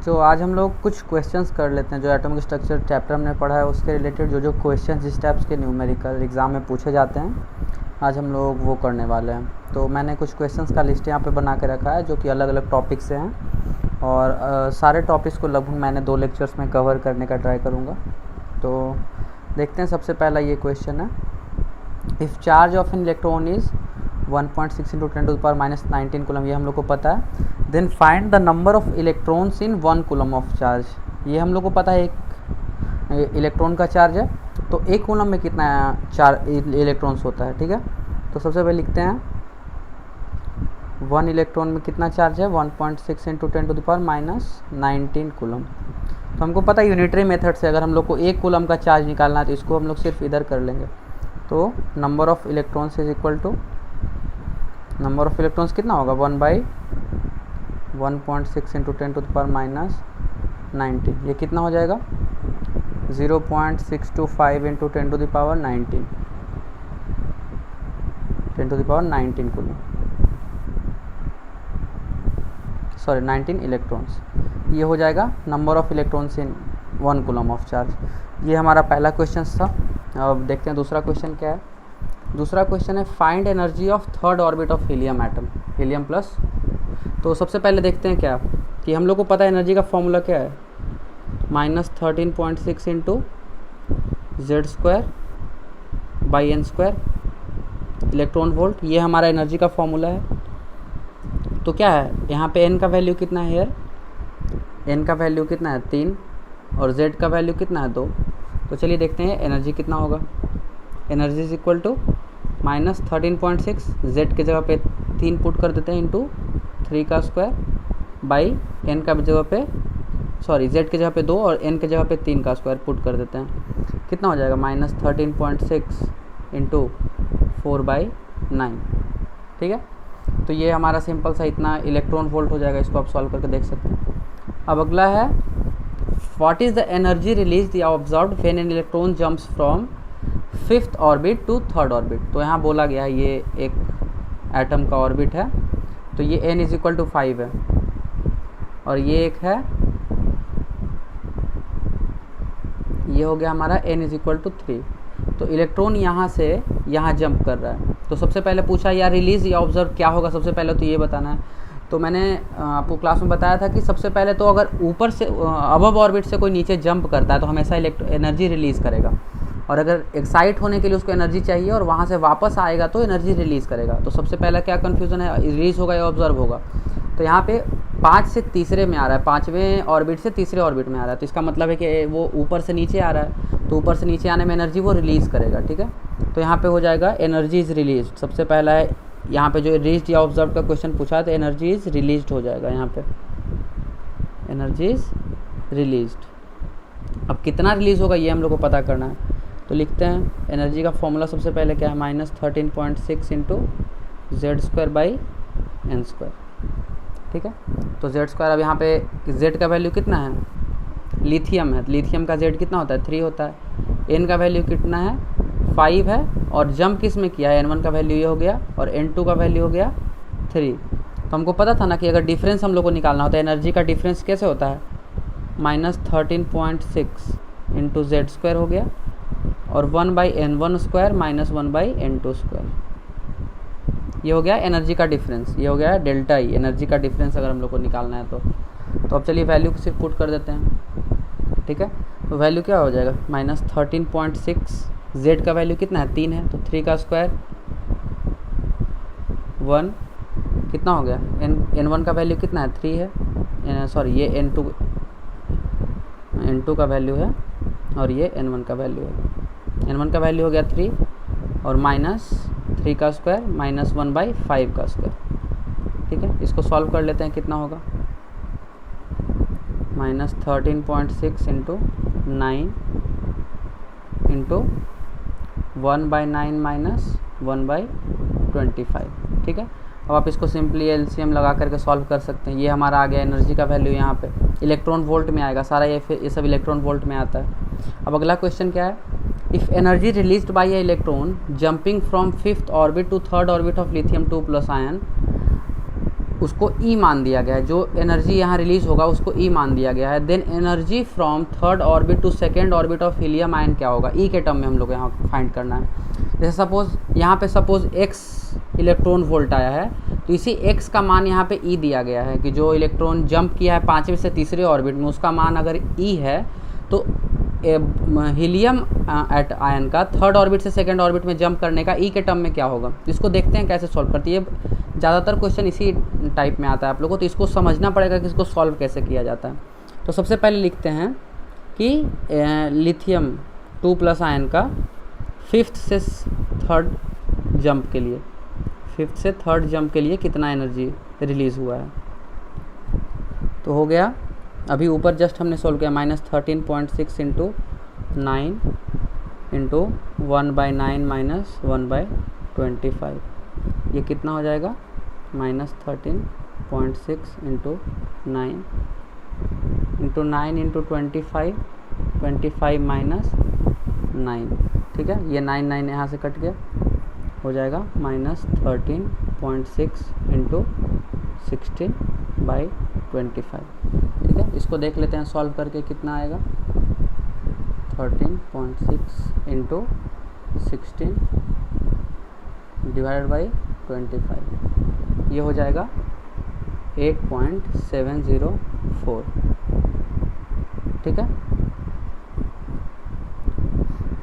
जो आज हम लोग कुछ क्वेश्चंस कर लेते हैं, जो एटॉमिक स्ट्रक्चर चैप्टर हमने पढ़ा है उसके रिलेटेड जो क्वेश्चंस जिस टाइप्स के न्यूमेरिकल एग्ज़ाम में पूछे जाते हैं, आज हम लोग वो करने वाले हैं। तो मैंने कुछ क्वेश्चंस का लिस्ट यहाँ पे बना के रखा है जो कि अलग अलग टॉपिक से हैं और सारे टॉपिक्स को लगभग मैंने 2 लेक्चर्स में कवर करने का ट्राई करूँगा। तो देखते हैं, सबसे पहला ये क्वेश्चन है, if charge of an electron is 1.6 × 10⁻19 coulomb, ये हम लोग को पता है। Then find the number of electrons in 1 coulomb of charge, ये हम लोग को पता है एक इलेक्ट्रॉन का चार्ज है, तो 1 कूलम में कितना इलेक्ट्रॉन्स होता है। ठीक है, तो सबसे पहले लिखते हैं 1 इलेक्ट्रॉन में कितना चार्ज है, 1.6 × 10⁻19 कूलम। तो हमको पता है यूनिटरी मेथड से अगर हम लोग को 1 कूलम का चार्ज निकालना है तो इसको हम लोग सिर्फ इधर कर लेंगे। तो number of electrons is equal to number of electrons कितना होगा, 1/1.6 × 10⁻19, ये कितना हो जाएगा 0.625 × 10⁻19 कूलम, सॉरी 19 इलेक्ट्रॉन्स। ये हो जाएगा number of electrons in 1 coulomb of charge. ये हमारा पहला क्वेश्चन था। अब देखते हैं दूसरा क्वेश्चन क्या है। दूसरा क्वेश्चन है, find energy of third orbit of helium atom, helium plus. तो सबसे पहले देखते हैं क्या कि हम लोग को पता है एनर्जी का फॉर्मूला क्या है, -13.6 × Z²/n² इलेक्ट्रॉन वोल्ट, ये हमारा एनर्जी का फॉर्मूला है। तो क्या है यहाँ पे n का वैल्यू कितना है, यार n का वैल्यू कितना है 3 और z का वैल्यू कितना है 2। तो चलिए देखते हैं एनर्जी कितना होगा। Energy is equal to -13.6, z के जगह पे 3 पुट कर देते हैं इंटू 3 का स्क्वायर बाई n का जगह पे, सॉरी z के जगह पे 2 और n के जगह पे 3 का स्क्वायर पुट कर देते हैं, कितना हो जाएगा -13.6 इंटू 4/9। ठीक है, तो ये हमारा सिंपल सा इतना इलेक्ट्रॉन वोल्ट हो जाएगा। इसको आप सॉल्व करके देख सकते हैं। अब अगला है, what is the energy release या observed when an electron jumps from 5th orbit to 3rd orbit. तो यहाँ बोला गया है ये एक एटम का ऑर्बिट है, तो ये n इज इक्वल टू 5 है और ये एक है, ये हो गया हमारा n इज इक्वल टू 3। तो इलेक्ट्रॉन यहाँ से यहाँ जंप कर रहा है। तो सबसे पहले पूछा यार रिलीज या ऑब्जर्व क्या होगा, सबसे पहले तो ये बताना है। तो मैंने आपको क्लास में बताया था कि सबसे पहले तो अगर ऊपर से अबव ऑर्बिट से कोई नीचे जंप करता है तो हमेशा एनर्जी रिलीज़ करेगा, और अगर एक्साइट होने के लिए उसको एनर्जी चाहिए और वहाँ से वापस आएगा तो एनर्जी रिलीज़ करेगा। तो सबसे पहला क्या कन्फ्यूज़न है, रिलीज़ होगा या ऑब्जर्व होगा। तो यहाँ पे 5 से तीसरे में आ रहा है, 5वें ऑर्बिट से तीसरे ऑर्बिट में आ रहा है, तो इसका मतलब है कि वो ऊपर से नीचे आ रहा है, तो ऊपर से नीचे आने में एनर्जी वो रिलीज़ करेगा। ठीक है, तो यहाँ पे हो जाएगा एनर्जी इज़ रिलीज। सबसे पहला है यहाँ पे जो रिलीज या ऑब्जर्व का क्वेश्चन पूछा है, तो एनर्जी इज़ रिलीज हो जाएगा यहाँ पे, एनर्जी इज़ रिलीज। अब कितना रिलीज़ होगा ये हम लोग को पता करना है। तो लिखते हैं एनर्जी का फॉर्मूला सबसे पहले क्या है, -13.6 × Z²/n²। ठीक है, तो Z², अब यहाँ पे Z का वैल्यू कितना है, लिथियम है, लिथियम का Z कितना होता है 3 होता है। n का वैल्यू कितना है 5 है, और जंप किस में किया है, n1 का वैल्यू ये हो गया और n2 का वैल्यू हो गया 3। तो हमको पता था ना कि अगर डिफरेंस हम लोग को निकालना होता है, एनर्जी का डिफरेंस कैसे होता है, -13.6 × Z² हो गया और 1/n1² -1/n2², ये हो गया एनर्जी का डिफरेंस, ये हो गया डेल्टा ई, एनर्जी का डिफरेंस अगर हम लोग को निकालना है तो अब चलिए वैल्यू को सिर्फ पुट कर देते हैं। ठीक है, तो वैल्यू क्या हो जाएगा, -13.6, z का वैल्यू कितना है 3 है, तो 3 का स्क्वायर 1 कितना हो गया, n1 का वैल्यू कितना है 3 है, सॉरी ये n2 का वैल्यू है और ये n1 का वैल्यू है, n1 का वैल्यू हो गया 3 और -3 का स्क्वायर -1/5 का स्क्वायर। ठीक है, इसको सॉल्व कर लेते हैं, कितना होगा -13.6 × 9 × 1/9 1/25। ठीक है, अब आप इसको सिंपली एलसीएम लगा करके सॉल्व कर सकते हैं। ये हमारा आ गया एनर्जी का वैल्यू, यहाँ पे इलेक्ट्रॉन वोल्ट में आएगा सारा, ये सब इलेक्ट्रॉन वोल्ट में आता है। अब अगला क्वेश्चन क्या है, if energy released by a electron jumping from 5th orbit to 3rd orbit of lithium 2+ ion उसको ई मान दिया गया है, जो एनर्जी यहाँ रिलीज होगा उसको ई मान दिया गया है। Then energy from third orbit to second orbit of helium ion क्या होगा, ई के टर्म में हम लोग यहाँ फाइंड करना है। जैसे सपोज यहाँ पे सपोज x इलेक्ट्रॉन वोल्ट आया है, तो इसी x का मान यहाँ पे ई दिया गया है कि जो इलेक्ट्रॉन जंप किया है 5वें से तीसरे ऑर्बिट में, उसका मान अगर ई है तो हीलियम एट आयन का थर्ड ऑर्बिट से सेकंड ऑर्बिट में जंप करने का ई के टर्म में क्या होगा। इसको देखते हैं कैसे सॉल्व करती है। ज़्यादातर क्वेश्चन इसी टाइप में आता है आप लोगों को, तो इसको समझना पड़ेगा कि इसको सॉल्व कैसे किया जाता है। तो सबसे पहले लिखते हैं कि लिथियम 2+ आयन का 5th से थर्ड जंप के लिए, 5th से थर्ड जंप के लिए कितना एनर्जी रिलीज़ हुआ है। तो हो गया, अभी ऊपर जस्ट हमने सोल्व किया, -13.6 इंटू 9 इंटू 1/9 माइनस 1/25, ये कितना हो जाएगा, -13.6 इंटू 9 इंटू 9 इंटू 25, 25 माइनस 9, ठीक है, ये 9 यहाँ से कट गया, हो जाएगा -13.6 इंटू 16/25, ठीक है। इसको देख लेते हैं सॉल्व करके कितना आएगा, 13.6 इंटू 16 डिवाइडेड बाई 25, ये हो जाएगा 8.704, ठीक है।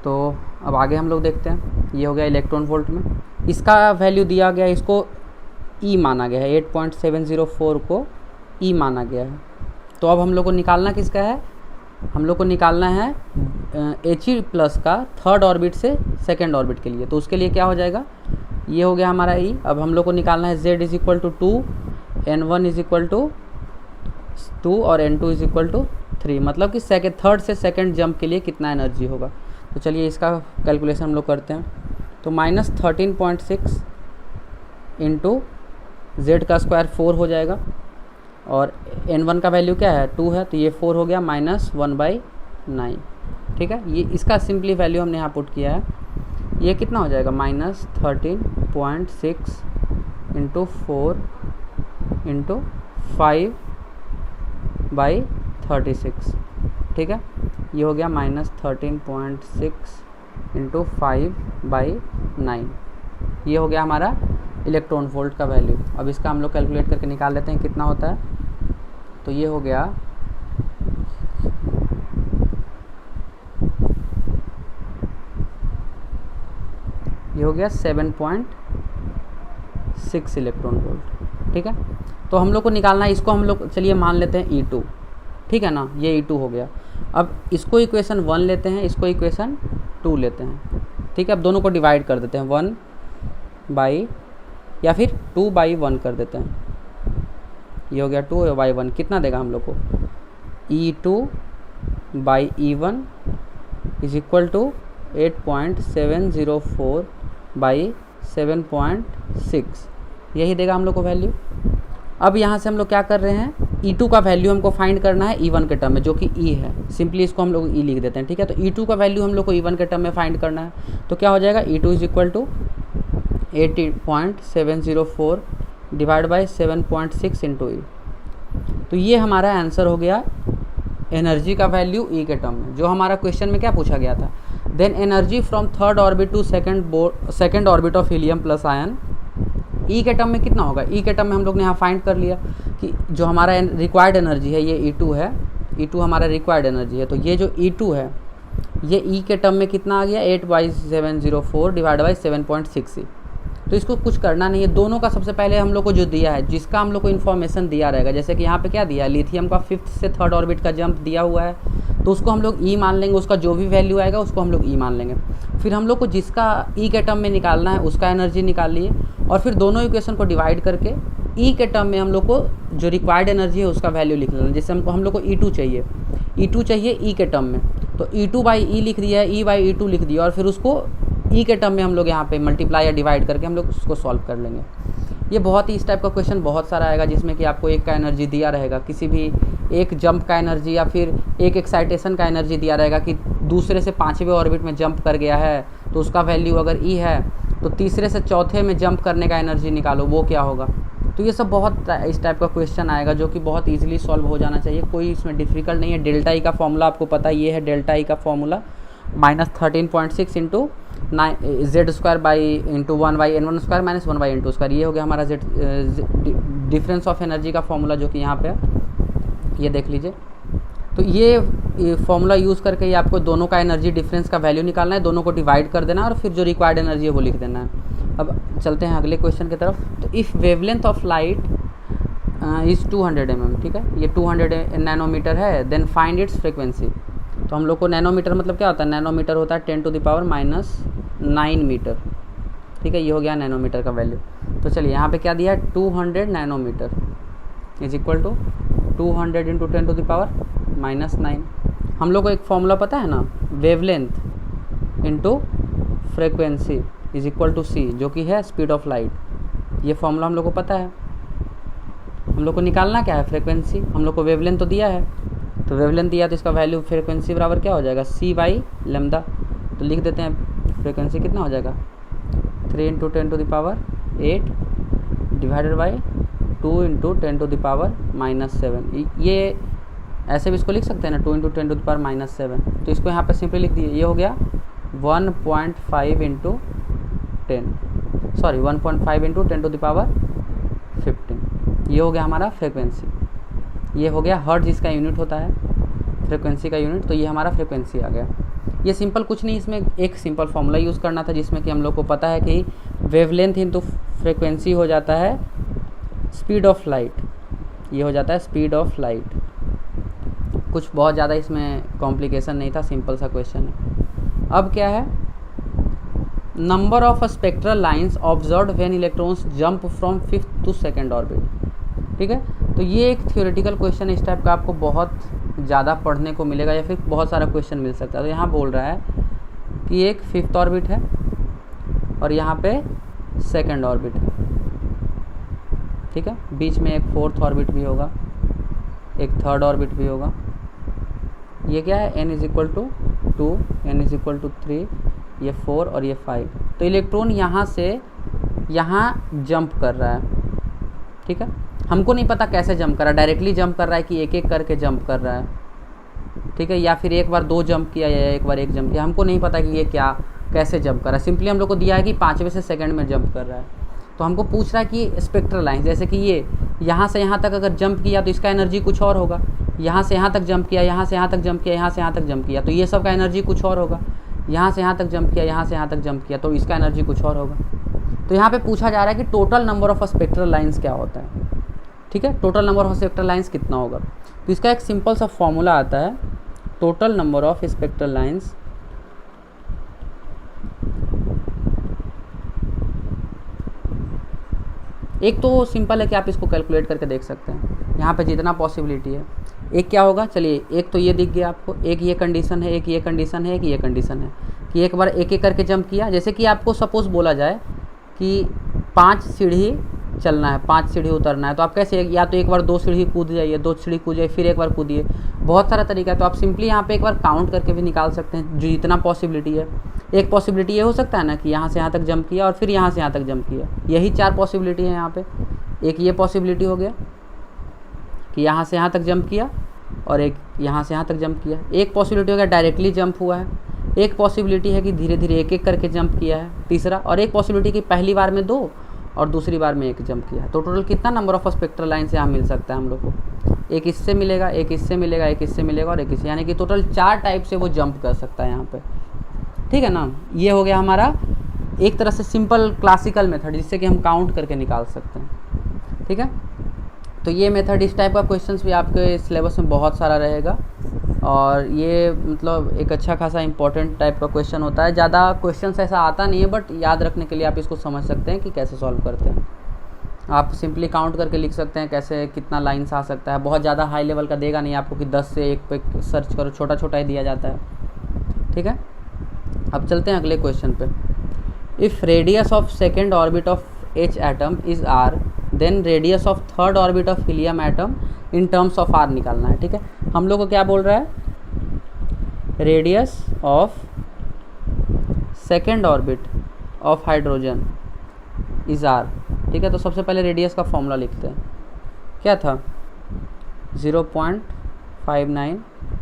तो अब आगे हम लोग देखते हैं, ये हो गया इलेक्ट्रॉन वोल्ट में, इसका वैल्यू दिया गया, इसको ई माना गया है, 8.704 को ई माना गया है। तो अब हम लोग को निकालना किसका है, हम लोग को निकालना है He+ का थर्ड ऑर्बिट से सेकेंड ऑर्बिट के लिए। तो उसके लिए क्या हो जाएगा, ये हो गया हमारा ई। अब हम लोग को निकालना है Z = 2, N1 = 2 और N2 = 3, मतलब कि थर्ड से सेकेंड जंप के लिए कितना एनर्जी होगा। तो चलिए इसका कैलकुलेशन हम लोग करते हैं। तो -13.6 इंटू Z का स्क्वायर 4 हो जाएगा, और N1 का वैल्यू क्या है, 2 है, तो ये 4 हो गया -1/9, ठीक है। ये इसका सिंपली वैल्यू हमने यहाँ पुट किया है, ये कितना हो जाएगा, -13.6 इंटू 4 इंटू 5/36, ठीक है, ये हो गया -13.6 इंटू 5/9, ये हो गया हमारा इलेक्ट्रॉन वोल्ट का वैल्यू। अब इसका हम लोग कैलकुलेट करके निकाल लेते हैं कितना होता है। तो ये हो गया, ये हो गया 7.6 इलेक्ट्रॉन वोल्ट, ठीक है। तो हम लोग को निकालना है, इसको हम लोग चलिए मान लेते हैं E2, ठीक है ना, ये E2 हो गया। अब इसको इक्वेशन 1 लेते हैं, इसको इक्वेशन 2 लेते हैं, ठीक है। अब दोनों को डिवाइड कर देते हैं, 1 बाई या फिर 2/1 कर देते हैं, ये हो गया 2/1, कितना देगा हम लोग को, E2/E1 = 8.704/7.6, यही देगा हम लोग को वैल्यू। अब यहाँ से हम लोग क्या कर रहे हैं, E2 का वैल्यू हमको फाइंड करना है E1 के टर्म में, जो कि E है, सिंपली इसको हम लोग E लिख देते हैं, ठीक है। तो E2 का वैल्यू हम लोग को E1 के टर्म में फाइंड करना है, तो क्या हो जाएगा, E2 = 80.704 डिवाइड बाई 7.6 इंटू ई। तो ये हमारा आंसर हो गया एनर्जी का वैल्यू ई के टर्म में, जो हमारा क्वेश्चन में क्या पूछा गया था। Then energy from third orbit to second orbit of helium plus ion, E के टर्म में कितना होगा। ई के टर्म में हम लोग ने यहाँ फाइंड कर लिया कि जो हमारा रिक्वायर्ड एनर्जी है ये E2 है, E2 हमारा रिक्वायर्ड एनर्जी है। तो ये जो E2 है ये ई के टर्म में कितना आ गया, 8/704 डिवाइड बाई 7.6। तो इसको कुछ करना नहीं है, दोनों का सबसे पहले हम लोग को जो दिया है, जिसका हम लोग को इन्फॉर्मेशन दिया रहेगा, जैसे कि यहाँ पे क्या दिया है, लिथियम का 5th से थर्ड ऑर्बिट का जंप दिया हुआ है, तो उसको हम लोग ई मान लेंगे, उसका जो भी वैल्यू आएगा उसको हम लोग ई मान लेंगे। फिर हम लोग को जिसका ई के टर्म में निकालना है उसका एनर्जी निकाल लिए, और फिर दोनों इक्वेशन को डिवाइड करके ई के टर्म में हम लोग को जो रिक्वायर्ड एनर्जी है उसका वैल्यू लिख लेना। जैसे हम लोग को E2 चाहिए, E2 चाहिए ई के टर्म में, तो E2/E लिख दिया है, E/E2 लिख दिया, और फिर उसको ई के टर्म में हम लोग यहाँ पे मल्टीप्लाई या डिवाइड करके हम लोग उसको सॉल्व कर लेंगे। ये बहुत ही इस टाइप का क्वेश्चन बहुत सारा आएगा, जिसमें कि आपको एक का एनर्जी दिया रहेगा, किसी भी एक जंप का एनर्जी या फिर एक एक्साइटेशन का एनर्जी दिया रहेगा कि दूसरे से 5वें ऑर्बिट में जंप कर गया है, तो उसका वैल्यू अगर ई है तो तीसरे से चौथे में जंप करने का एनर्जी निकालो, वो क्या होगा। तो तो ये सब बहुत इस टाइप का क्वेश्चन आएगा जो कि बहुत ईजिली सॉल्व हो जाना चाहिए, कोई इसमें डिफ़िकल्ट नहीं है। डेल्टा ई का फॉर्मूला आपको पता है, ये है डेल्टा ई का formula -13.6 into Z square by into 1/n1 square minus 1/n2 square, ये हो गया हमारा जेड डिफरेंस ऑफ एनर्जी का फॉर्मूला जो कि यहाँ पे है, ये देख लीजिए। तो ये फॉर्मूला यूज़ करके ये आपको दोनों का एनर्जी डिफरेंस का वैल्यू निकालना है, दोनों को डिवाइड कर देना है और फिर जो रिक्वायर्ड एनर्जी है वो लिख देना है। अब चलते हैं अगले क्वेश्चन की तरफ। तो if wavelength of light is 200 mm, ठीक है, ये 200 नैनोमीटर है, देन फाइंड इट्स फ्रिक्वेंसी। तो हम लोग को नैनोमीटर मतलब क्या होता है, नैनोमीटर होता है 10⁻⁹ मीटर, ठीक है, ये हो गया नैनोमीटर का वैल्यू। तो चलिए यहाँ पे क्या दिया है, 200 nanometre is equal to 200 into 10⁻⁹। हम लोग को एक फॉर्मूला पता है ना, wavelength into frequency is equal to C, जो कि है स्पीड ऑफ लाइट। ये फॉर्मूला हम लोग को पता है। हम लोग को निकालना क्या है, फ्रिक्वेंसी। हम लोग को वेवलेंथ तो दिया है, तो वेवलेंथ दिया तो इसका वैल्यू फ्रिक्वेंसी बराबर क्या हो जाएगा, c/λ। तो लिख देते हैं फ्रिक्वेंसी कितना हो जाएगा, 3 इंटू 10⁸ डिवाइडेड बाई 2 इंटू 10⁻⁻7। ये ऐसे भी इसको लिख सकते हैं ना, 2 इंटू 10⁻⁻7। तो इसको यहाँ पे सिंपली लिख दिए, ये हो गया 1.5 इंटू 1.5 इंटू 10⁻15। ये हो गया हमारा फ्रिक्वेंसी। ये हो गया हर्ट्ज, इसका यूनिट होता है फ्रिक्वेंसी का यूनिट। तो ये हमारा फ्रिक्वेंसी आ गया। ये सिंपल कुछ नहीं, इसमें एक सिंपल फार्मूला यूज़ करना था जिसमें कि हम लोग को पता है कि वेवलेंथ इंटू फ्रिक्वेंसी हो जाता है स्पीड ऑफ लाइट। ये हो जाता है स्पीड ऑफ लाइट। कुछ बहुत ज़्यादा इसमें कॉम्प्लिकेशन नहीं था, सिंपल सा क्वेश्चन है। अब क्या है, number of spectral lines observed when electrons jump from 5th to 2nd orbit, ठीक है। तो ये एक थ्योरेटिकल क्वेश्चन इस टाइप का आपको बहुत ज़्यादा पढ़ने को मिलेगा या फिर बहुत सारा क्वेश्चन मिल सकता है। तो यहाँ बोल रहा है कि एक 5th ऑर्बिट है और यहाँ पे 2nd ऑर्बिट है, ठीक है। बीच में एक 4th ऑर्बिट भी होगा, एक 3rd ऑर्बिट भी होगा। ये क्या है, n = 2, n = 3, ये 4 और ये 5। तो इलेक्ट्रॉन यहाँ से यहाँ जंप कर रहा है, ठीक है। हमको नहीं पता कैसे जंप कर रहा है, डायरेक्टली जंप कर रहा है कि एक एक करके जंप कर रहा है, ठीक है, या फिर एक बार 2 जंप किया या एक बार 1 जंप किया। हमको नहीं पता कि ये क्या कैसे जंप कर रहा है। सिंपली हम लोग को दिया है कि 5वें से सेकंड में जंप कर रहा है। तो हमको पूछ रहा है कि स्पेक्ट्रल लाइन, जैसे कि ये यहाँ से यहाँ तक अगर जंप किया तो इसका एनर्जी कुछ और होगा, यहाँ से यहाँ तक जंप किया, यहाँ से यहाँ तक जंप किया, यहाँ से यहाँ तक जंप किया, तो ये सब का एनर्जी कुछ और होगा। यहाँ से यहाँ तक जंप किया, यहाँ से यहाँ तक जंप किया, तो इसका एनर्जी कुछ और होगा। तो यहाँ पे पूछा जा रहा है कि total number of spectral lines क्या होता है, ठीक है, total number of spectral lines कितना होगा। तो इसका एक सिंपल सा फॉर्मूला आता है, total number of spectral lines एक तो सिंपल है कि आप इसको कैलकुलेट करके देख सकते हैं, यहाँ पे जितना पॉसिबिलिटी है। एक क्या होगा, चलिए एक तो ये दिख गया आपको, एक ये कंडीशन है, एक ये कंडीशन है, एक ये कंडीशन है कि एक बार एक एक करके जंप किया। जैसे कि आपको सपोज़ बोला जाए कि 5 सीढ़ी चलना है, 5 सीढ़ी उतरना है, तो आप कैसे, या तो एक बार 2 सीढ़ी कूद जाइए, 2 सीढ़ी कूद जाइए, फिर एक बार कूदिए। बहुत सारा तरीका है। तो आप सिंपली यहाँ पे एक बार काउंट करके भी निकाल सकते हैं जो जितना पॉसिबिलिटी है। एक पॉसिबिलिटी ये हो सकता है ना कि यहाँ से यहाँ तक जंप किया और फिर यहाँ से यहाँ तक जंप किया, यही 4 पॉसिबिलिटी है यहाँ पे। एक ये पॉसिबिलिटी हो गया कि यहाँ से यहाँ तक जंप किया और एक यहाँ से यहाँ तक जंप किया। एक पॉसिबिलिटी हो गया डायरेक्टली जंप हुआ है। एक पॉसिबिलिटी है कि धीरे धीरे एक एक करके जंप किया है, तीसरा। और एक पॉसिबिलिटी कि पहली बार में 2 और दूसरी बार में 1 जंप किया है। तो टोटल कितना नंबर ऑफ स्पेक्ट्रल लाइन से यहाँ मिल सकता है हम लोग को, एक इससे मिलेगा, एक इससे मिलेगा, एक इससे मिलेगा और एक इससे, यानी कि टोटल 4 टाइप से वो जंप कर सकता है यहाँ पे, ठीक है ना। ये हो गया हमारा एक तरह से सिंपल क्लासिकल मेथड जिससे कि हम काउंट करके निकाल सकते हैं, ठीक है। तो ये मेथड, इस टाइप का क्वेश्चंस भी आपके सिलेबस में बहुत सारा रहेगा और ये मतलब एक अच्छा खासा इंपॉर्टेंट टाइप का क्वेश्चन होता है। ज़्यादा क्वेश्चंस ऐसा आता नहीं है, बट याद रखने के लिए आप इसको समझ सकते हैं कि कैसे सॉल्व करते हैं। आप सिंपली काउंट करके लिख सकते हैं कैसे कितना लाइन्स आ सकता है। बहुत ज़्यादा हाई लेवल का देगा नहीं आपको कि 10 से 1 पे सर्च करो, छोटा छोटा ही दिया जाता है, ठीक है। अब चलते हैं अगले क्वेश्चन पे। If radius of second orbit of H atom is R, then radius of third orbit of helium atom in terms of R निकालना है, ठीक है। हम लोग को क्या बोल रहा है, radius of second orbit of hydrogen is R, ठीक है। तो सबसे पहले रेडियस का फॉर्मूला लिखते हैं, क्या था 0.59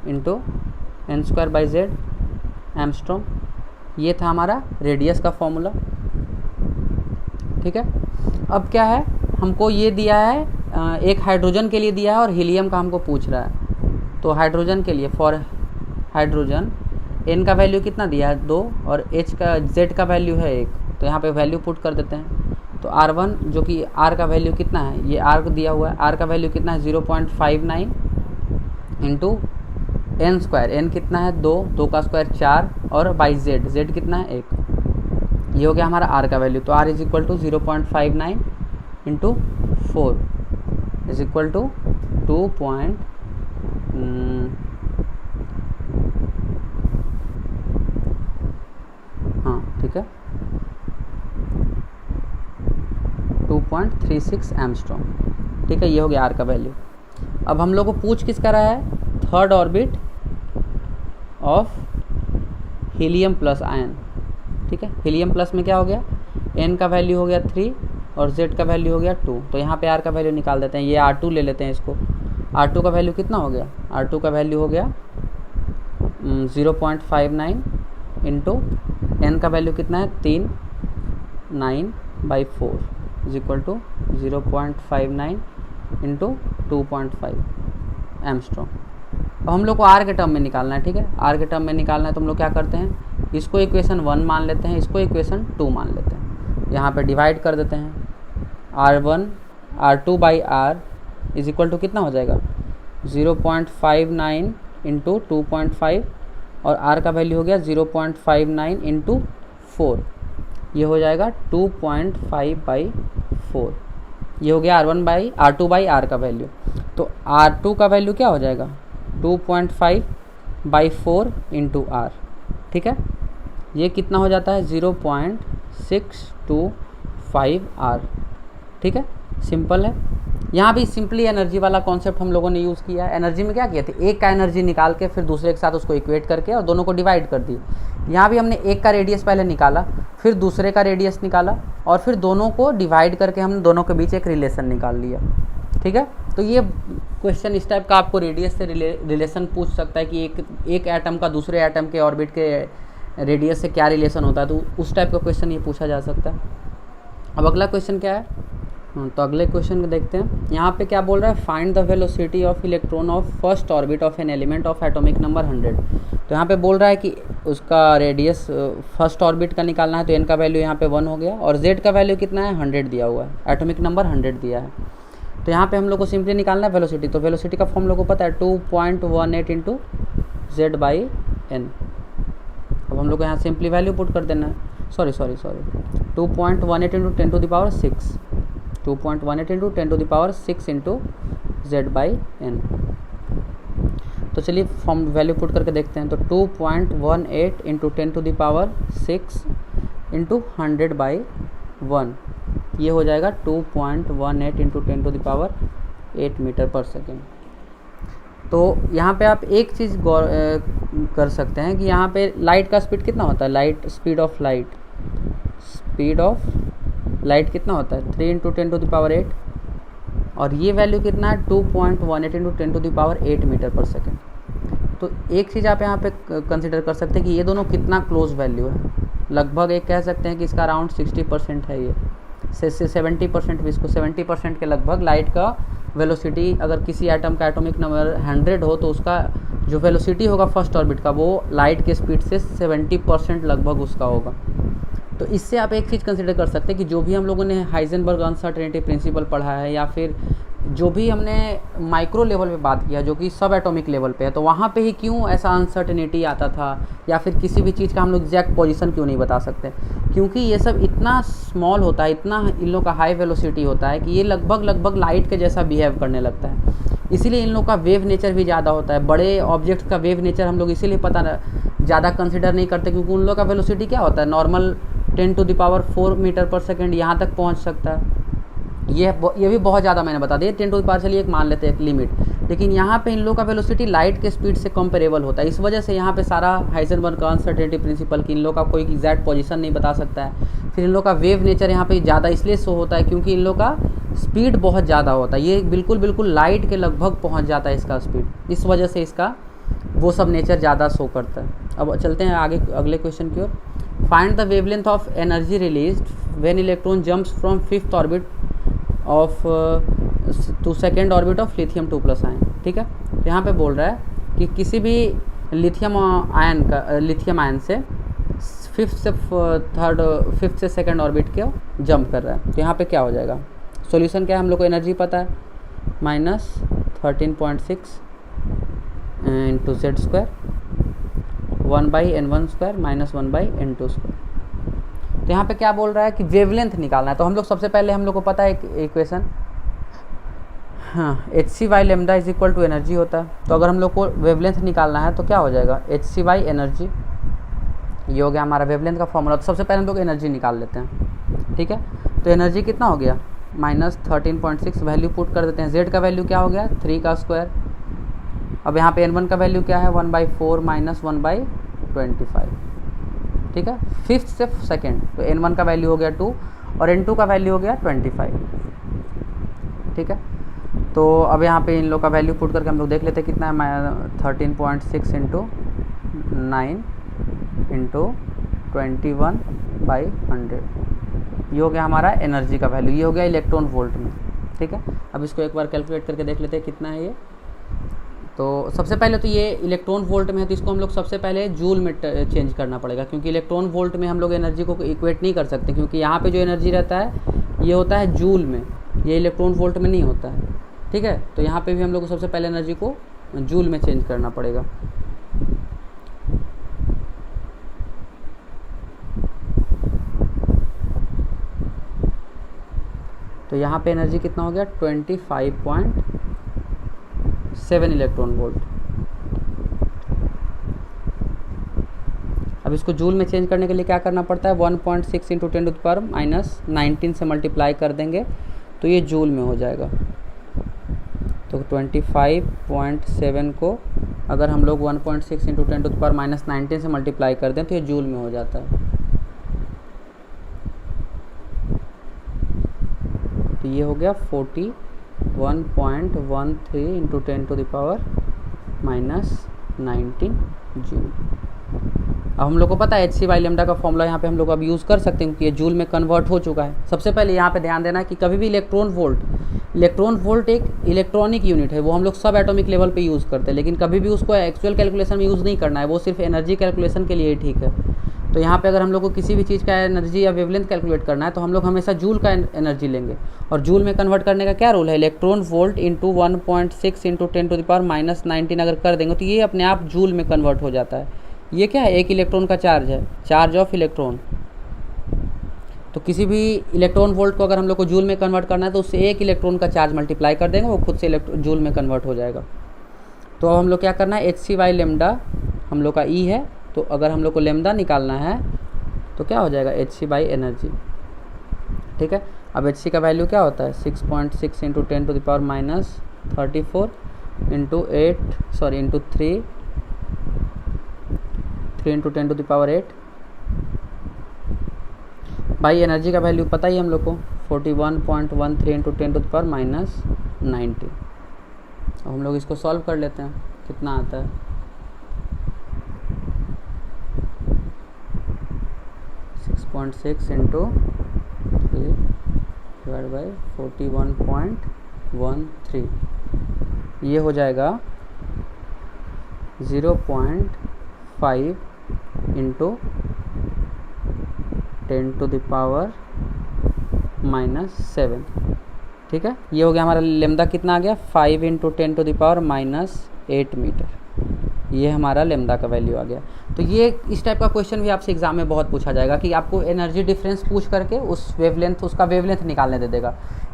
into N square by Z angstrom, ये था हमारा रेडियस का फॉर्मूला, ठीक है। अब क्या है, हमको ये दिया है एक हाइड्रोजन के लिए दिया है और हीलियम का हमको पूछ रहा है। तो हाइड्रोजन के लिए, फॉर हाइड्रोजन एन का वैल्यू कितना दिया है 2 और एच का जेड का वैल्यू है 1, तो यहाँ पे वैल्यू पुट कर देते हैं। तो R1 जो कि R का वैल्यू कितना है, ये R को दिया हुआ है, R का वैल्यू कितना है 0.59 इंटू एन स्क्वायर, एन कितना है 2, 2 का स्क्वायर 4 और बाई जेड, जेड कितना है 1, ये हो गया हमारा R का वैल्यू। तो R is equal to 0.59 into 4 is equal to 2 ठीक है 2.36 एमस्ट्रॉम, ठीक है। ये हो गया R का वैल्यू। अब हम लोग को पूछ किसका रहा है, third orbit of helium plus ion, ठीक है। हीलियम प्लस में क्या हो गया, N का वैल्यू हो गया 3 और Z का वैल्यू हो गया 2, तो यहाँ पे R का वैल्यू निकाल देते हैं। ये R2 ले लेते हैं इसको, R2 का वैल्यू कितना हो गया, R2 का वैल्यू हो गया 0.59 इंटू N का वैल्यू कितना है 3/9/4 इज इक्वल टू 0.59 इंटू 2.5 एमस्ट्रॉम। अब हम लोग को R के टर्म में निकालना है, ठीक है। R के टर्म में निकालना है तो हम लोग क्या करते हैं, इसको इक्वेशन 1 मान लेते हैं, इसको इक्वेशन 2 मान लेते हैं, यहाँ पे डिवाइड कर देते हैं। R1 R2 by R is equal to कितना हो जाएगा 0.59 इंटू 2.5 और R का वैल्यू हो गया 0.59 इंटू 4, ये हो जाएगा 2.5/4, ये हो गया R2 बाई R का वैल्यू। तो R2 का वैल्यू क्या हो जाएगा 2.5/4 इंटू R, ठीक है। ये कितना हो जाता है 0.625 R, ठीक है। सिंपल है। यहाँ भी सिंपली एनर्जी वाला कॉन्सेप्ट हम लोगों ने यूज़ किया है। एनर्जी में क्या किया था, एक का एनर्जी निकाल के फिर दूसरे के साथ उसको इक्वेट करके और दोनों को डिवाइड कर दी। यहाँ भी हमने एक का रेडियस पहले निकाला, फिर दूसरे का रेडियस निकाला और फिर दोनों को डिवाइड करके हमने दोनों के बीच एक रिलेशन निकाल लिया, ठीक है। तो ये क्वेश्चन इस टाइप का आपको रेडियस से रिलेशन पूछ सकता है कि एक एटम का दूसरे एटम के ऑर्बिट के रेडियस से क्या रिलेशन होता है, तो उस टाइप का क्वेश्चन ये पूछा जा सकता है। अब अगला क्वेश्चन क्या है, तो अगले क्वेश्चन को देखते हैं। यहाँ पे क्या बोल रहा है, find the velocity of electron of first orbit of an element of atomic number 100। तो यहाँ पे बोल रहा है कि उसका रेडियस फर्स्ट ऑर्बिट का निकालना है, तो एन का वैल्यू यहाँ पे 1 हो गया और जेड का वैल्यू कितना है 100 दिया हुआ है, एटॉमिक नंबर 100 दिया है। तो यहाँ पे हम लोग को सिंपली निकालना है वेलोसिटी। तो वेलोसिटी का फॉर्म लोग को पता है 2.18 इंटू जेड बाई एन। अब हम लोग को यहाँ सिंपली वैल्यू पुट कर देना है, sorry 2.18 into 10 to the power 6, 2.18 into 10 to the power 6 into Z by n. तो चलिए फॉर्म वैल्यू पुट करके देखते हैं। तो 2.18 into 10 to the power 6 into 100 by 1, ये हो जाएगा 2.18 into 10 to the power 8 metre per second. तो यहाँ पे आप एक चीज़ गौर कर सकते हैं कि यहाँ पे लाइट का स्पीड कितना होता है, स्पीड ऑफ लाइट कितना होता है 3 इंटू 10 टू द पावर 8 और ये वैल्यू कितना है 2.18 into 10 to the power 8 metre per second. तो एक चीज़ आप यहाँ पे कंसिडर कर सकते हैं कि ये दोनों कितना क्लोज वैल्यू है, लगभग एक कह सकते हैं कि इसका अराउंड 60% है, ये से 70% भी, इसको 70% के लगभग लाइट का वेलोसिटी, अगर किसी एटम का एटॉमिक नंबर 100 हो तो उसका जो वेलोसिटी होगा फर्स्ट ऑर्बिट का वो लाइट के स्पीड से 70% लगभग उसका होगा। तो इससे आप एक चीज़ कंसिडर कर सकते हैं कि जो भी हम लोगों ने हाइजेनबर्ग अनसर्टेनिटी प्रिंसिपल पढ़ा है या फिर जो भी हमने माइक्रो लेवल पे बात किया जो कि सब एटॉमिक लेवल पे है, तो वहाँ पे ही क्यों ऐसा अनसर्टेनिटी आता था या फिर किसी भी चीज़ का हम लोग एग्जैक्ट पोजीशन क्यों नहीं बता सकते, क्योंकि ये सब इतना स्मॉल होता है, इतना इन लोग का हाई वेलोसिटी होता है कि ये लगभग लाइट के जैसा बिहेव करने लगता है। इसीलिए इन लोग का वेव नेचर भी ज़्यादा होता है। बड़े ऑब्जेक्ट का वेव नेचर हम लोग इसीलिए ज़्यादा कंसिडर नहीं करते क्योंकि उन लोग का वेलोसिटी क्या होता है, normal 10 to the power 4 metre per second यहाँ तक पहुँच सकता है। ये भी बहुत ज़्यादा मैंने बता दिया, 10 टू द पावर चलिए एक मान लेते हैं एक लिमिट, लेकिन यहाँ पे इन लोगों का वेलोसिटी लाइट के स्पीड से कंपेरेबल होता है। इस वजह से यहाँ पे सारा हाइजेनबर्ग का अनसर्टेनिटी प्रिंसिपल की इन लोगों का कोई एग्जैक्ट पोजीशन नहीं बता सकता है। फिर इन लोग का वेव नेचर यहाँ पे ज़्यादा इसलिए शो होता है क्योंकि इन लोग का स्पीड बहुत ज़्यादा होता है, ये बिल्कुल लाइट के लगभग पहुँच जाता है इसका स्पीड, इस वजह से इसका वो सब नेचर ज़्यादा शो करता है। अब चलते हैं आगे अगले क्वेश्चन की ओर। Find the wavelength of energy released when electron jumps from 5th orbit of to 2nd orbit of lithium 2+ ion. ठीक है, तो यहाँ पे बोल रहा है कि किसी भी लिथियम आयन से 5th से 2nd ऑर्बिट के जंप कर रहा है, तो यहाँ पे क्या हो जाएगा। सॉल्यूशन क्या है, हम लोग को एनर्जी पता है, -13.6 into z square 1/n1² -1/n2²। तो यहाँ पे क्या बोल रहा है कि वेवलेंथ निकालना है। तो हम लोग सबसे पहले हम लोग को पता है एक इक्वेशन, हाँ, hc/λ is equal to energy होता है। तो अगर हम लोग को वेवलेंथ निकालना है तो क्या हो जाएगा, hc/एनर्जी, ये हो गया हमारा वेवलेंथ का फॉर्मूला। तो सबसे पहले हम लोग एनर्जी निकाल लेते हैं। ठीक है, तो एनर्जी कितना हो गया, -13.6, वैल्यू पुट कर देते हैं। z का वैल्यू क्या हो गया, 3 का स्क्वायर। अब यहाँ पे n1 का वैल्यू क्या है, 1/4 -1/25। ठीक है, 5th से 2nd, तो n1 का वैल्यू हो गया 2 और n2 का वैल्यू हो गया 25। ठीक है, तो अब यहाँ पे इन लोग का वैल्यू पुट करके हम लोग देख लेते हैं कितना है, 13.6 इंटू 9 इंटू 21/100, ये हो गया हमारा एनर्जी का वैल्यू, ये हो गया इलेक्ट्रॉन वोल्ट में। ठीक है, अब इसको एक बार कैलकुलेट करके देख लेते हैं कितना है ये। तो सबसे पहले तो ये इलेक्ट्रॉन वोल्ट में है, तो इसको हम लोग सबसे पहले जूल में चेंज करना पड़ेगा, क्योंकि इलेक्ट्रॉन वोल्ट में हम लोग एनर्जी को इक्वेट नहीं कर सकते, क्योंकि यहाँ पे जो एनर्जी रहता है ये होता है जूल में, ये इलेक्ट्रॉन वोल्ट में नहीं होता है। ठीक है, तो यहाँ पे भी हम लोग को सबसे पहले एनर्जी को जूल में चेंज करना पड़ेगा। तो यहाँ पे एनर्जी कितना हो गया, 25.7 इलेक्ट्रॉन वोल्ट। अब इसको जूल में चेंज करने के लिए क्या करना पड़ता है, 1.6 इंटू 10⁻⁻19 से मल्टीप्लाई कर देंगे तो ये जूल में हो जाएगा। तो 25.7 को अगर हम लोग 1.6 इंटू 10⁻⁻19 से मल्टीप्लाई कर दें तो ये जूल में हो जाता है। तो ये हो गया 41.13 इंटू 10⁻⁻19 जूल। अब हम लोग को पता है hc/λ का फॉर्मूला यहाँ पे हम लोग अब यूज़ कर सकते हैं, क्योंकि ये जूल में कन्वर्ट हो चुका है। सबसे पहले यहाँ पे ध्यान देना कि कभी भी इलेक्ट्रॉन वोल्ट एक इलेक्ट्रॉनिक यूनिट है, वो हम लोग सब एटॉमिक लेवल पे यूज़ करते हैं, लेकिन कभी भी उसको एक्चुअल कैलकुलेशन में यूज़ नहीं करना है, वो सिर्फ एनर्जी कैलकुलेशन के लिए ही ठीक है। तो यहाँ पे अगर हम लोग को किसी भी चीज़ का एनर्जी या वेवलेंथ कैलकुलेट करना है तो हम लोग हमेशा जूल का एनर्जी लेंगे, और जूल में कन्वर्ट करने का क्या रूल है, इलेक्ट्रॉन वोल्ट इंटू 1.6 इंटू 10⁻⁻19 अगर कर देंगे तो ये अपने आप जूल में कन्वर्ट हो जाता है। ये क्या है, एक इलेक्ट्रॉन का चार्ज है, चार्ज ऑफ इलेक्ट्रॉन। तो किसी भी इलेक्ट्रॉन वोल्ट को अगर हम लोग को जूल में कन्वर्ट करना है तो उससे एक इलेक्ट्रॉन का चार्ज मल्टीप्लाई कर देंगे, वो खुद से जूल में कन्वर्ट हो जाएगा। तो अब हम लोग क्या करना है, hc/λ हम लोग का E है, तो अगर हम लोग को लेमडा निकालना है तो क्या हो जाएगा, hc/एनर्जी। ठीक है, अब hc का वैल्यू क्या होता है, 6.6 इंटू 10⁻34 इंटू 3 इंटू 10⁸ भाई एनर्जी का वैल्यू पता ही हम लोग को 41.13 इंटू 10⁻⁻19। अब हम लोग इसको सॉल्व कर लेते हैं, कितना आता है, 6.6 इंटू 3/41.13, ये हो जाएगा 0.5 इंटू 10⁻⁻7। ठीक है, ये हो गया हमारा लेमदा, कितना आ गया, 5 इंटू 10⁻⁻8 मीटर, ये हमारा लेमदा का वैल्यू आ गया। तो ये इस टाइप का क्वेश्चन भी आपसे एग्जाम में बहुत पूछा जाएगा कि आपको एनर्जी डिफरेंस पूछ करके उसका वेवलेंथ निकालने दे देगा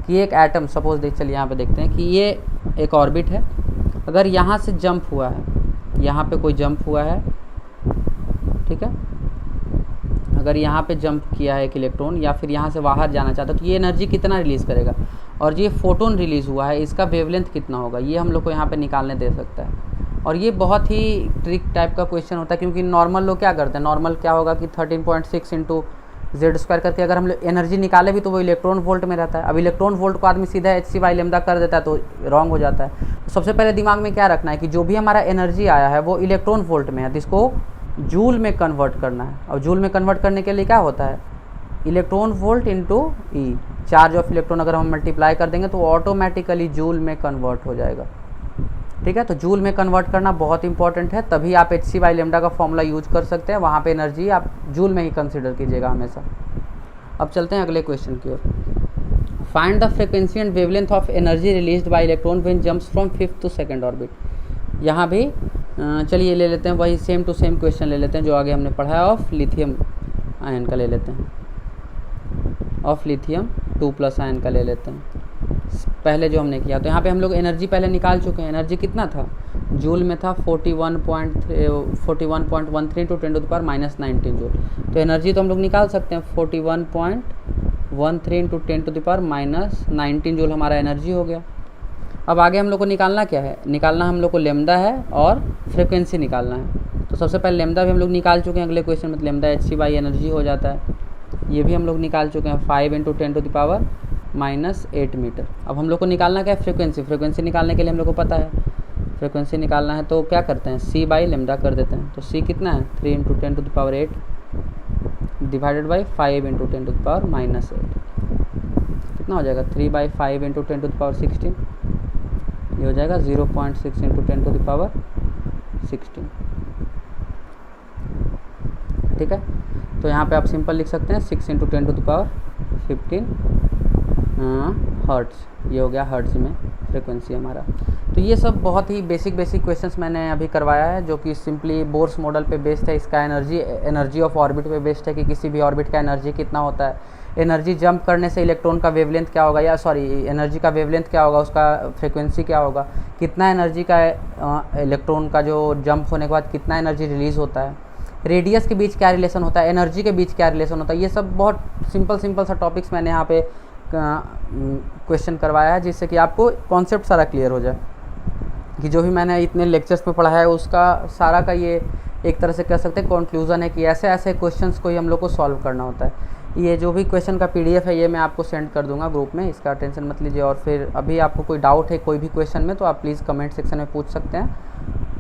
कि एक एटम, सपोज चलिए यहाँ पे देखते हैं कि ये एक ऑर्बिट है, अगर यहाँ से जंप हुआ है, यहाँ पे कोई जंप हुआ है, ठीक है, अगर यहाँ पे जंप किया है एक इलेक्ट्रॉन या फिर यहाँ से बाहर जाना चाहता है तो ये एनर्जी कितना रिलीज़ करेगा, और ये फोटोन रिलीज़ हुआ है इसका वेवलेंथ कितना होगा, ये हम लोग को यहाँ पे निकालने दे सकता है। और ये बहुत ही ट्रिक टाइप का क्वेश्चन होता है, क्योंकि नॉर्मल लोग क्या करते हैं, नॉर्मल क्या होगा कि 13.6 इंटू जेड स्क्वायर करके अगर हम एनर्जी निकाले भी तो वो इलेक्ट्रॉन वोल्ट में रहता है। अब इलेक्ट्रॉन वोल्ट को आदमी सीधा एच सी बाई लेमदा कर देता है तो रॉन्ग हो जाता है। तो सबसे पहले दिमाग में क्या रखना है कि जो भी हमारा एनर्जी आया है वो इलेक्ट्रॉन वोल्ट में है, तो इसको जूल में कन्वर्ट करना है। और जूल में कन्वर्ट करने के लिए क्या होता है, electron volt into E, charge of electron अगर हम मल्टीप्लाई कर देंगे तो ऑटोमेटिकली जूल में कन्वर्ट हो जाएगा। ठीक है, तो जूल में कन्वर्ट करना बहुत इंपॉर्टेंट है, तभी आप एच सी बाई लेमडा का फॉर्मूला यूज कर सकते हैं। वहाँ पे एनर्जी आप जूल में ही कंसिडर कीजिएगा हमेशा। अब चलते हैं अगले क्वेश्चन की ओर। Find the frequency and wavelength of energy released by electron when jumps from 5th to 2nd orbit. यहाँ भी चलिए ले लेते हैं वही सेम टू सेम क्वेश्चन ले लेते हैं जो आगे हमने पढ़ा है, ऑफ लिथियम आयन का ले लेते हैं, ऑफ लिथियम 2+ आयन का ले लेते हैं। पहले जो हमने किया तो यहाँ पे हम लोग एनर्जी पहले निकाल चुके हैं। एनर्जी कितना था, जूल में था 41.13 × 10⁻⁻19 जूल। तो एनर्जी तो हम लोग निकाल सकते हैं, 41.13 × 10⁻⁻19 जूल हमारा एनर्जी हो गया। अब आगे हम लोग को निकालना क्या है, निकालना हम लोग को लेमडा है और फ्रिक्वेंसी निकालना है। तो सबसे पहले लेमडा भी हम लोग निकाल चुके हैं अगले क्वेश्चन में, lambda H C by energy हो जाता है। ये भी हम लोग निकाल चुके हैं, 5 × 10⁻⁻8 मीटर। अब हम लोग को निकालना क्या है, फ्रिक्वेंसी। फ्रिक्वेंसी निकालने के लिए हम लोग को पता है फ्रिक्वेंसी निकालना है, तो क्या करते हैं, सी बाई लेमडा कर देते हैं। तो सी कितना है, 3 × 10⁸ डिवाइडेड बाई 5 × 10⁻⁻8 कितना हो जाएगा, 3/5 × 10⁻16 ये हो जाएगा 0.6 × 10⁻16। ठीक है, तो यहाँ पे आप सिंपल लिख सकते हैं 6 × 10⁻15 हर्ट्ज़, ये हो गया हर्ट्ज़ में फ्रिक्वेंसी हमारा। तो ये सब बहुत ही बेसिक क्वेश्चंस मैंने अभी करवाया है जो कि सिंपली बोर्स मॉडल पे बेस्ड है। इसका एनर्जी ऑफ ऑर्बिट पे बेस्ड है कि किसी भी ऑर्बिट का एनर्जी कितना होता है, एनर्जी जंप करने से इलेक्ट्रॉन का वेवलेंथ क्या होगा, या सॉरी एनर्जी का वेवलेंथ क्या होगा, उसका फ्रिक्वेंसी क्या होगा, कितना एनर्जी का इलेक्ट्रॉन का जो जंप होने के बाद कितना एनर्जी रिलीज़ होता है, रेडियस के बीच क्या रिलेशन होता है, एनर्जी के बीच क्या रिलेशन होता है। ये सब बहुत सिंपल सा टॉपिक्स मैंने यहाँ पे क्वेश्चन करवाया है, जिससे कि आपको कॉन्सेप्ट सारा क्लियर हो जाए कि जो भी मैंने इतने लेक्चर्स में पढ़ा है उसका सारा का ये एक तरह से कह सकते हैं कंक्लूजन है कि ऐसे क्वेश्चंस को ही हम लोग को सॉल्व करना होता है। ये जो भी क्वेश्चन का PDF है ये मैं आपको सेंड कर दूंगा ग्रुप में, इसका टेंशन मत लीजिए। और फिर अभी आपको कोई डाउट है कोई भी क्वेश्चन में तो आप प्लीज़ कमेंट सेक्शन में पूछ सकते हैं,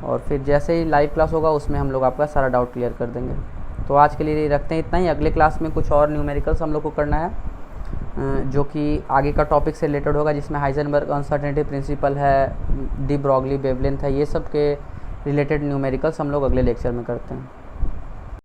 और फिर जैसे ही लाइव क्लास होगा उसमें हम लोग आपका सारा डाउट क्लियर कर देंगे। तो आज के लिए रखते हैं इतना ही। अगले क्लास में कुछ और न्यूमेरिकल्स हम लोग को करना है जो कि आगे का टॉपिक से रिलेटेड होगा, जिसमें हाइजेनबर्ग अनसर्टेनिटी प्रिंसिपल है, डी ब्रॉगली वेवलेंथ है, ये सब के रिलेटेड न्यूमेरिकल्स हम लोग अगले लेक्चर में करते हैं।